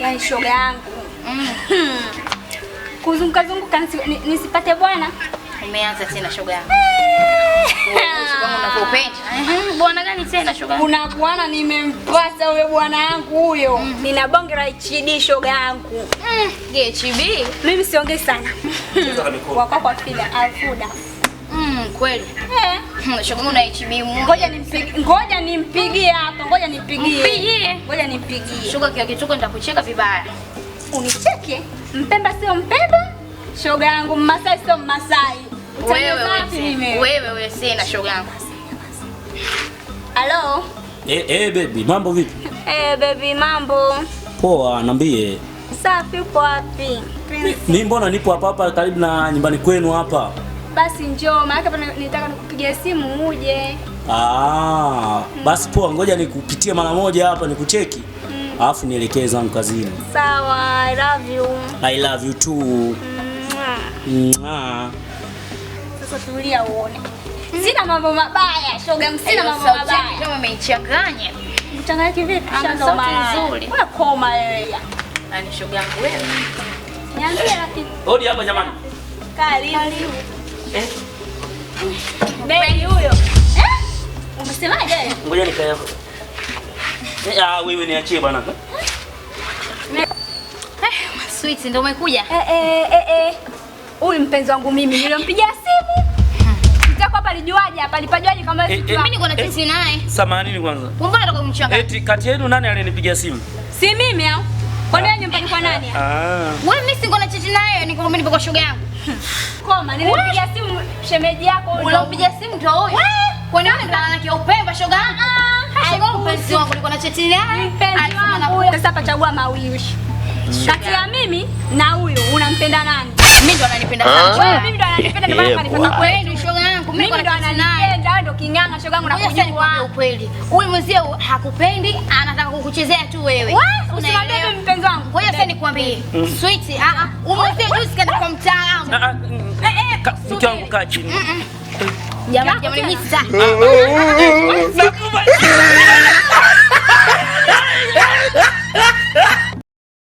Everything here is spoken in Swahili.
Yaani shoga yangu. Kuzunguka nisipate bwana. Umeanza tena shoga yangu. Shoga yangu unakupenda. Bwana gani tena shoga yangu? Kuna bwana nimempata huyo bwana yangu huyo. Nina bonge la HD shoga yangu. HB? Mimi siongei sana. Wako kwa fila Alfuda. Kweli. Shoga yangu na HB. Ngoja nimpigie hapa. Ngoja nimpigie. Mpigie. Ngoja nimpigie. Shoga kia kituko nitakucheka vibaya. Unicheke? Mpemba sio mpemba? Shoga yangu Mmasai sio Mmasai. Wewe sina shoga yangu. Hello? Baby, mambo vipi? Baby, mambo. Poa, niambie. Safi, upo wapi? Mimi mbona nipo hapa karibu na nyumbani kwenu hapa. Basi njoo, maana hapa nitaka nikupigie simu uje. Basi poa, ngoja nikupitie mara moja hapa nikucheki. Alafu nielekee zangu kazini. Sawa, I love you. I love you too. Sasa tulia uone. Sina mambo mabaya, shoga, sina mambo mabaya. Kama umeichanganya. Mchanganya kivipi? Sauti nzuri. Wewe koma wewe. Yaani shoga yangu wewe. Niambie lakini. Hodi hapa jamani. Karibu. Baby huyo. Umesemaje? Ngoja nikae hapo. Wewe niachie bwana. Sweet ndio umekuja? Huyu mpenzi wangu mimi nilimpigia simu. Sitako hapa lijuaje hapa lipajuaje kama mimi niko na tesi naye. Samanini kwanza. Mbona nataka kumchanga? Eti kati yenu nani alinipigia simu? Si mimi au? Kwa nini nyumbani kwa nani? Wewe mimi siko na tesi naye, niko mimi kwa shoga yangu. Koma, nilimpigia simu shemeji yako huyo. Unampigia simu ndio huyo? Kwa nini unataka na Upemba shoga yangu? Shoga mpenzi wangu niko na tesi naye. Mpenzi wangu huyo. Sasa hapa chagua mawili. Kati ya mimi na huyo unampenda nani? Mimi ndo ananipenda sana. Wewe mimi ndo ananipenda ndio maana kanipenda kweli shoga yangu. Mimi ndo ananipenda, wewe ndo kinganga shoga yangu nakujua. Ukweli. Huyu mzee hakupendi, anataka kukuchezea tu wewe. Usimwambie mimi mpenzi wangu. Ngoja sasa nikwambie. Sweet, umzee juzi kaenda kwa mtaalamu. Mke wangu kaa chini. Jamani mimi sasa.